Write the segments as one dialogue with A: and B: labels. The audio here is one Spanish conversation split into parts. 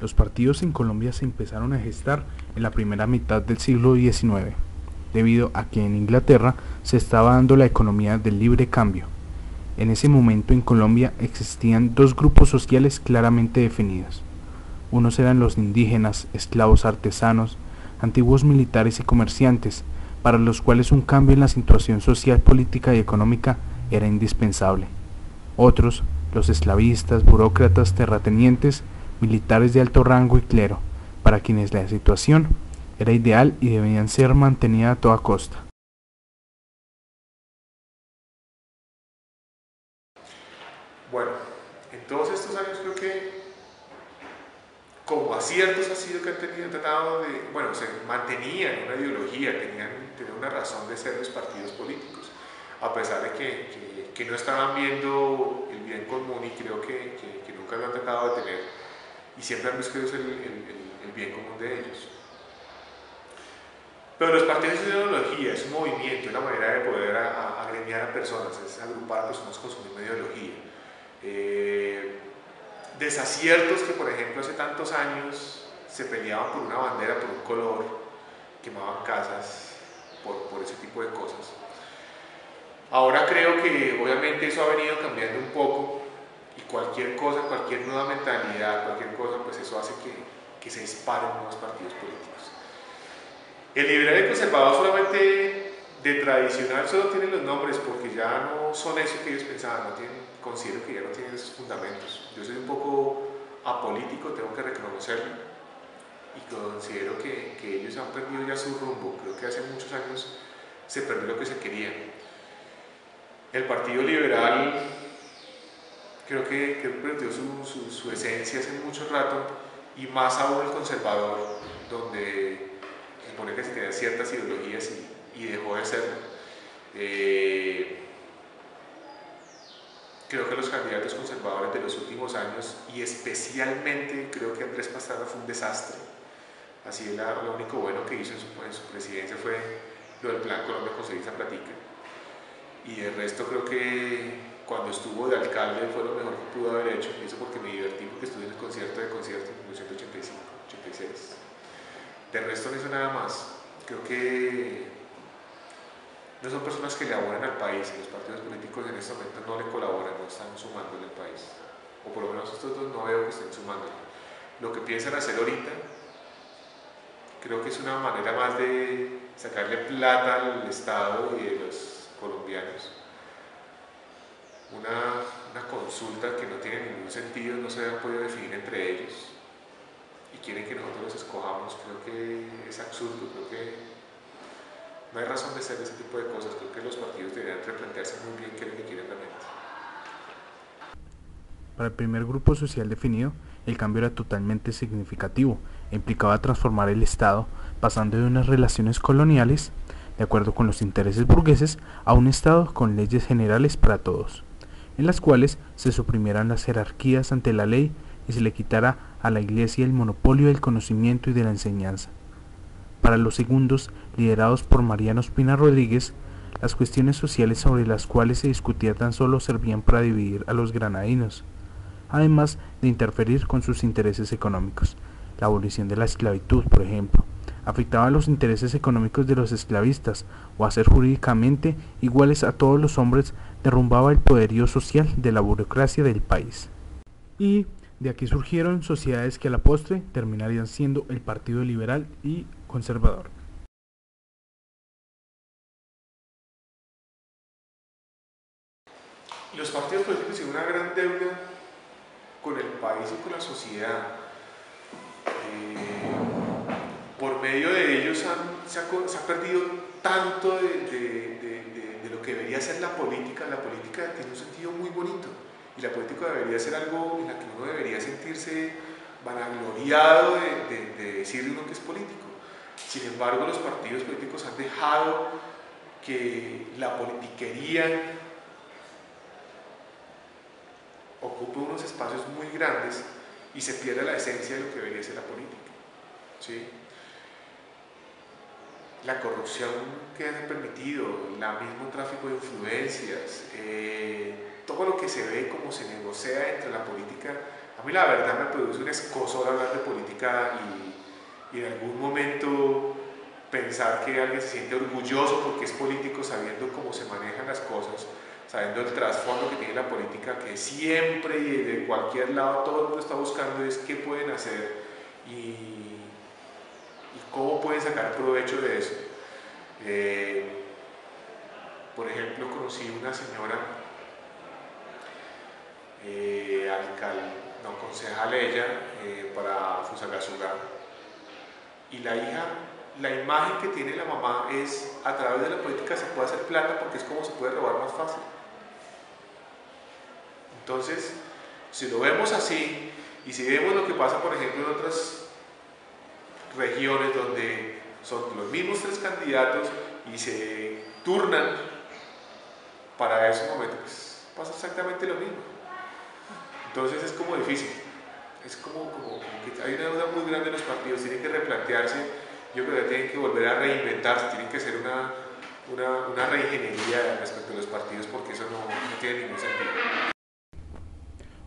A: Los partidos en Colombia se empezaron a gestar en la primera mitad del siglo XIX, debido a que en Inglaterra se estaba dando la economía del libre cambio. En ese momento en Colombia existían dos grupos sociales claramente definidos. Unos eran los indígenas, esclavos artesanos, antiguos militares y comerciantes, para los cuales un cambio en la situación social, política y económica era indispensable. Otros, los esclavistas, burócratas, terratenientes, militares de alto rango y clero, para quienes la situación era ideal y debían ser mantenida a toda costa.
B: Bueno, en todos estos años creo que como aciertos ha sido que han tratado de, bueno, se mantenían una ideología, tenían una razón de ser los partidos políticos, a pesar de que no estaban viendo el bien común y creo que nunca lo han tratado de tener y siempre han buscado el bien común de ellos. Pero los partidos es una ideología, es un movimiento, una manera de poder agremiar a personas, es agrupar a personas con su misma ideología. Desaciertos que, por ejemplo, hace tantos años se peleaban por una bandera, por un color, quemaban casas por ese tipo de cosas. Ahora creo que obviamente eso ha venido cambiando un poco y cualquier cosa, cualquier nueva mentalidad, cualquier cosa, pues eso hace que se disparen nuevos partidos políticos. El liberal y el conservador solamente de tradicional solo tienen los nombres porque ya no son eso que ellos pensaban, considero que ya no tienen esos fundamentos. Yo soy un poco apolítico, tengo que reconocerlo, y considero que ellos han perdido ya su rumbo. Creo que hace muchos años se perdió lo que se quería. El Partido Liberal creo que perdió su esencia hace mucho rato, y más aún el conservador, donde se supone que se tenían ciertas ideologías y dejó de serlo. Creo que los candidatos conservadores de los últimos años, y especialmente creo que Andrés Pastrana, fue un desastre. Así lo único bueno que hizo en su presidencia fue lo del Plan Colombia, conseguir esa platica. Y el resto creo que cuando estuvo de alcalde fue lo mejor que pudo haber hecho, y eso porque me divertí, porque estuve en el concierto en 1985, 86. De resto no hizo nada más. Creo que no son personas que le abonan al país, y los partidos políticos en este momento no le colaboran, no están sumándole al país, o por lo menos estos dos no veo que estén sumándole. Lo que piensan hacer ahorita creo que es una manera más de sacarle plata al Estado y de los colombianos. Una consulta que no tiene ningún sentido, no se han podido definir entre ellos y quieren que nosotros los escojamos. Creo que es absurdo, creo que no hay razón de ser ese tipo de cosas. Creo que los partidos deberían replantearse muy bien qué es lo que quieren realmente.
A: Para el primer grupo social definido, el cambio era totalmente significativo e implicaba transformar el Estado, pasando de unas relaciones coloniales, de acuerdo con los intereses burgueses, a un Estado con leyes generales para todos, en las cuales se suprimieran las jerarquías ante la ley y se le quitara a la Iglesia el monopolio del conocimiento y de la enseñanza. Para los segundos, liderados por Mariano Ospina Rodríguez, las cuestiones sociales sobre las cuales se discutía tan solo servían para dividir a los granadinos, además de interferir con sus intereses económicos. La abolición de la esclavitud, por ejemplo, afectaba a los intereses económicos de los esclavistas, o hacer jurídicamente iguales a todos los hombres derrumbaba el poderío social de la burocracia del país. Y de aquí surgieron sociedades que a la postre terminarían siendo el Partido Liberal y Conservador.
B: Los partidos políticos tienen una gran deuda con el país y con la sociedad. Por medio de ellos se ha perdido tanto de lo que debería ser la política. La política tiene un sentido muy bonito, y la política debería ser algo en la que uno debería sentirse vanagloriado de decirle uno que es político. Sin embargo, los partidos políticos han dejado que la politiquería ocupe unos espacios muy grandes y se pierde la esencia de lo que debería ser la política, ¿sí? La corrupción que han permitido, el mismo tráfico de influencias, todo lo que se ve como se negocia entre la política, ha A mí la verdad me produce un escozor hablar de política y en algún momento pensar que alguien se siente orgulloso porque es político sabiendo cómo se manejan las cosas, sabiendo el trasfondo que tiene la política, que siempre y de cualquier lado todo el mundo está buscando es qué pueden hacer y cómo pueden sacar provecho de eso. Por ejemplo, conocí una señora, concejal ella, para Fusagasugá, y la hija, la imagen que tiene la mamá es a través de la política se puede hacer plata porque es como se puede robar más fácil. Entonces, si lo vemos así y si vemos lo que pasa, por ejemplo, en otras regiones donde son los mismos tres candidatos y se turnan para ese momento, pues pasa exactamente lo mismo. Entonces es como difícil, es como que hay una deuda muy grande en los partidos, tienen que replantearse, yo creo que tienen que volver a reinventarse, tienen que hacer una reingeniería respecto a los partidos porque eso no tiene ningún sentido.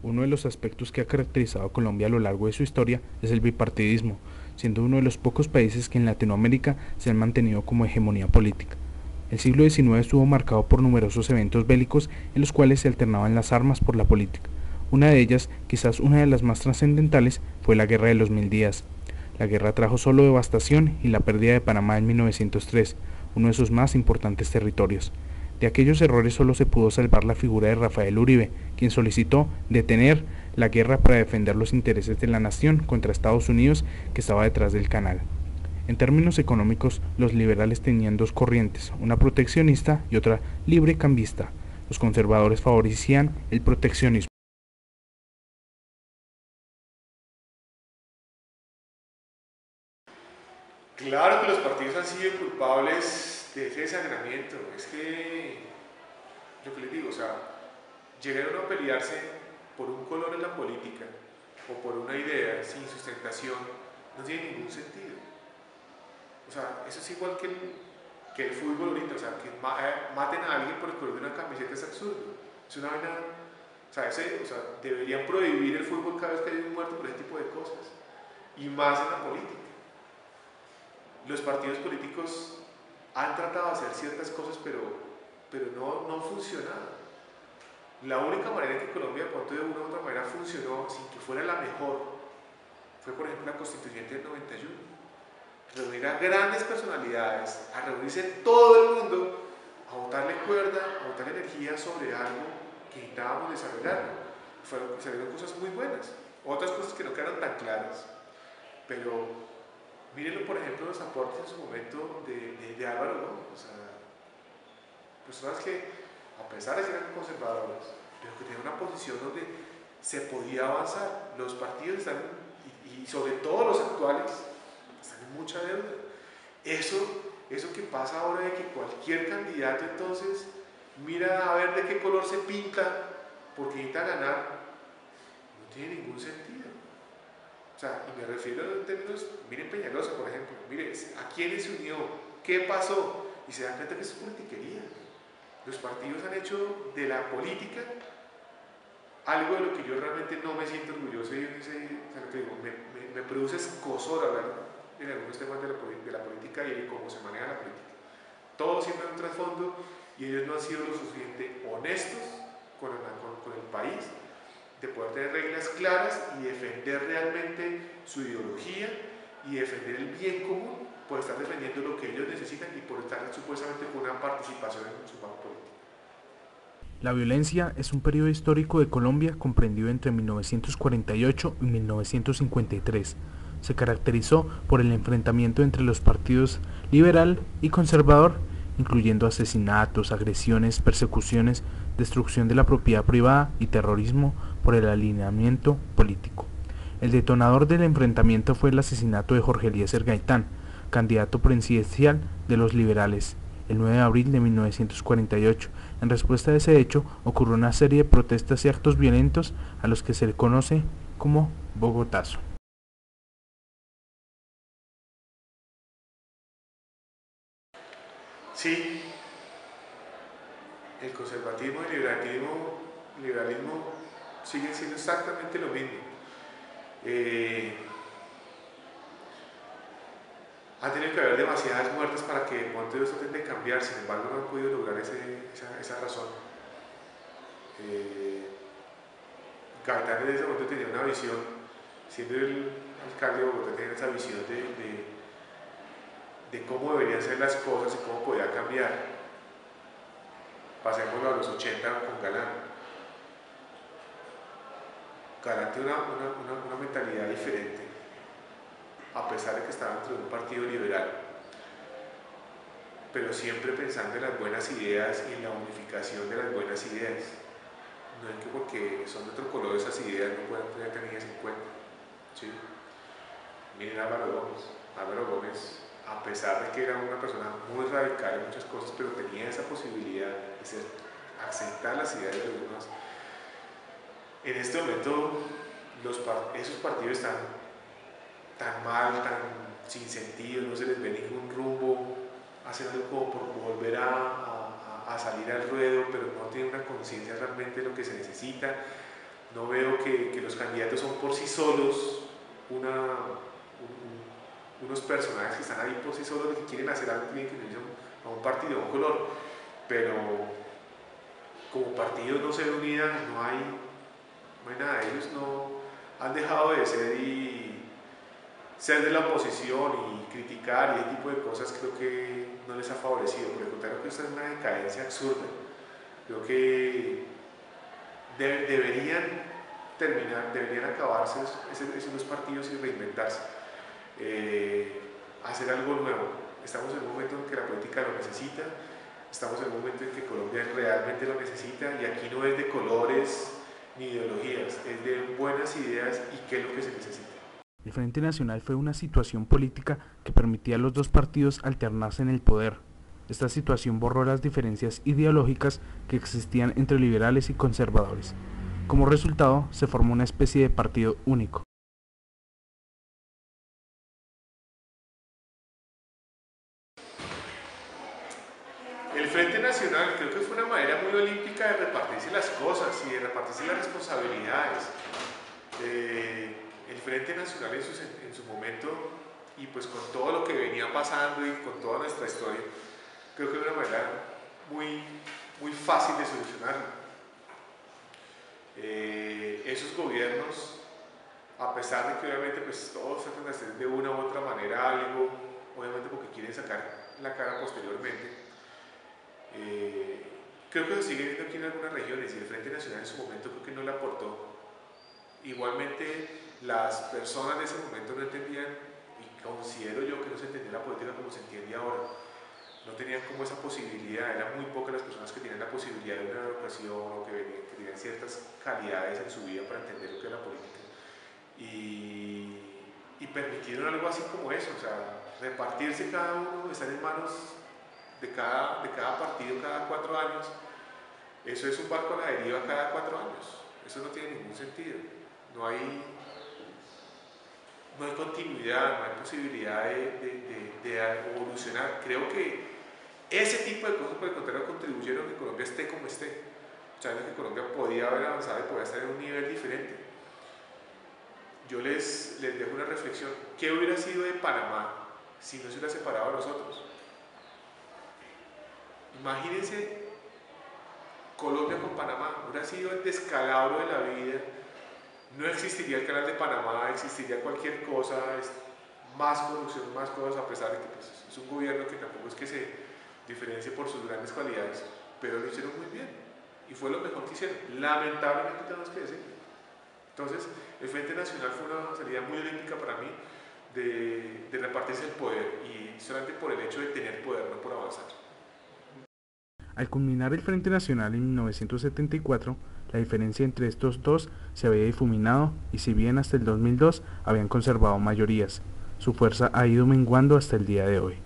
A: Uno de los aspectos que ha caracterizado a Colombia a lo largo de su historia es el bipartidismo, siendo uno de los pocos países que en Latinoamérica se han mantenido como hegemonía política. El siglo XIX estuvo marcado por numerosos eventos bélicos en los cuales se alternaban las armas por la política. Una de ellas, quizás una de las más trascendentales, fue la Guerra de los Mil Días. La guerra trajo solo devastación y la pérdida de Panamá en 1903, uno de sus más importantes territorios. De aquellos errores solo se pudo salvar la figura de Rafael Uribe, quien solicitó detener la guerra para defender los intereses de la nación contra Estados Unidos, que estaba detrás del canal. En términos económicos, los liberales tenían dos corrientes, una proteccionista y otra librecambista. Los conservadores favorecían el proteccionismo.
B: Claro que los partidos han sido culpables de ese desangramiento. Es que, lo que les digo, o sea, llegaron a pelearse por un color en la política o por una idea sin sustentación, no tiene ningún sentido. O sea, eso es igual que el fútbol ahorita, o sea, que maten a alguien por el color de una camiseta es absurdo. Es una vaina, o sea, deberían prohibir el fútbol cada vez que hay un muerto por ese tipo de cosas. Y más en la política. Los partidos políticos han tratado de hacer ciertas cosas, pero no han funcionado. La única manera en que Colombia, de una u otra manera, funcionó sin que fuera la mejor fue, por ejemplo, la Constituyente del 91. Reunir a grandes personalidades, a reunirse todo el mundo, a botarle cuerda, a botarle energía sobre algo que necesitábamos desarrollar. Salieron cosas muy buenas, otras cosas que no quedaron tan claras, pero mírenlo, por ejemplo, los aportes en su momento de Álvaro Gómez, o sea, personas que, a pesar de ser conservadores, pero que tenían una posición donde se podía avanzar. Los partidos están, y sobre todo los actuales, están en mucha deuda. Eso que pasa ahora de que cualquier candidato entonces mira a ver de qué color se pinta porque necesita ganar, no tiene ningún sentido. O sea, y me refiero en términos, miren Peñalosa, por ejemplo, mire, ¿a quiénes se unió? ¿Qué pasó? Y se dan cuenta que es politiquería. Los partidos han hecho de la política algo de lo que yo realmente no me siento orgulloso y lo que digo, me produce escozor hablar en algunos temas de la política y de cómo se maneja la política. Todo siempre hay un trasfondo y ellos no han sido lo suficiente honestos con el país de poder tener reglas claras y defender realmente su ideología y defender el bien común por estar defendiendo lo que ellos necesitan y por estar supuestamente con una participación en su banco político.
A: La violencia es un periodo histórico de Colombia comprendido entre 1948 y 1953. Se caracterizó por el enfrentamiento entre los partidos liberal y conservador, incluyendo asesinatos, agresiones, persecuciones, destrucción de la propiedad privada y terrorismo por el alineamiento político. El detonador del enfrentamiento fue el asesinato de Jorge Eliezer Gaitán, candidato presidencial de los liberales, el 9 de abril de 1948. En respuesta a ese hecho, ocurrió una serie de protestas y actos violentos a los que se le conoce como Bogotazo.
B: Sí, el conservatismo y el liberalismo siguen siendo exactamente lo mismo. Eh, ha tenido que haber demasiadas muertes para que el monte de esto tiende a cambiar, sin embargo no han podido lograr esa razón. Gaitán en ese momento tenía una visión, siendo el alcalde de Bogotá, tenía esa visión de cómo deberían ser las cosas y cómo podía cambiar. Pasémoslo a los 80 con Galán. Galán tiene una mentalidad diferente, a pesar de que estaba dentro de un partido liberal, pero siempre pensando en las buenas ideas y en la unificación de las buenas ideas. No es que porque son de otro color esas ideas no puedan tener tenidas en cuenta. ¿Sí? Miren a Álvaro Gómez. Álvaro Gómez, a pesar de que era una persona muy radical en muchas cosas, pero tenía esa posibilidad de aceptar las ideas de los demás. En este momento esos partidos están tan mal, tan sin sentido, no se les ve ningún rumbo, hacen algo como por volver a salir al ruedo, pero no tienen una conciencia realmente de lo que se necesita. No veo que los candidatos son por sí solos unos personajes que están ahí por sí solos, que quieren hacer algo, tienen que irse a un partido, a un color, pero como partido no se unían, no hay nada. Ellos no han dejado de ser de la oposición y criticar y ese tipo de cosas. Creo que no les ha favorecido, por el contrario, que esta es una decadencia absurda. Creo que deberían acabarse esos dos partidos y reinventarse, hacer algo nuevo. Estamos en un momento en que la política lo necesita, estamos en un momento en que Colombia realmente lo necesita, y aquí no es de colores ni ideologías, es de buenas ideas y qué es lo que se necesita.
A: El Frente Nacional fue una situación política que permitía a los dos partidos alternarse en el poder. Esta situación borró las diferencias ideológicas que existían entre liberales y conservadores. Como resultado, se formó una especie de partido único.
B: El Frente Nacional creo que fue una manera muy olímpica de repartirse las cosas y de repartirse las responsabilidades. El Frente Nacional en su momento, y pues con todo lo que venía pasando y con toda nuestra historia, creo que era una manera muy fácil de solucionarlo. Esos gobiernos, a pesar de que obviamente pues todos tratan de hacer de una u otra manera algo, obviamente porque quieren sacar la cara posteriormente, creo que se sigue viendo aquí en algunas regiones, y el Frente Nacional en su momento creo que no le aportó. Igualmente las personas de ese momento no entendían, y considero yo que no se entendía la política como se entiende ahora. No tenían como esa posibilidad, eran muy pocas las personas que tenían la posibilidad de una educación o que tenían ciertas calidades en su vida para entender lo que es la política. Y permitieron algo así como eso, o sea, repartirse cada uno, estar en manos de cada partido cada 4 años. Eso es un barco a la deriva cada 4 años. Eso no tiene ningún sentido. No hay continuidad, no hay posibilidad de evolucionar. Creo que ese tipo de cosas, por el contrario, contribuyeron a que Colombia esté como esté. Sabiendo que Colombia podía haber avanzado y podía estar en un nivel diferente. Yo les dejo una reflexión. ¿Qué hubiera sido de Panamá si no se hubiera separado de nosotros? Imagínense Colombia con Panamá, hubiera sido el descalabro de la vida. No existiría el canal de Panamá, existiría cualquier cosa, más corrupción, más cosas, a pesar de que pues, es un gobierno que tampoco es que se diferencie por sus grandes cualidades, pero lo hicieron muy bien y fue lo mejor que hicieron. Lamentablemente tenemos que decir. Entonces, el Frente Nacional fue una salida muy olímpica para mí de repartirse el poder, y solamente por el hecho de tener poder, no por avanzar.
A: Al culminar el Frente Nacional en 1974, la diferencia entre estos dos se había difuminado, y si bien hasta el 2002 habían conservado mayorías, su fuerza ha ido menguando hasta el día de hoy.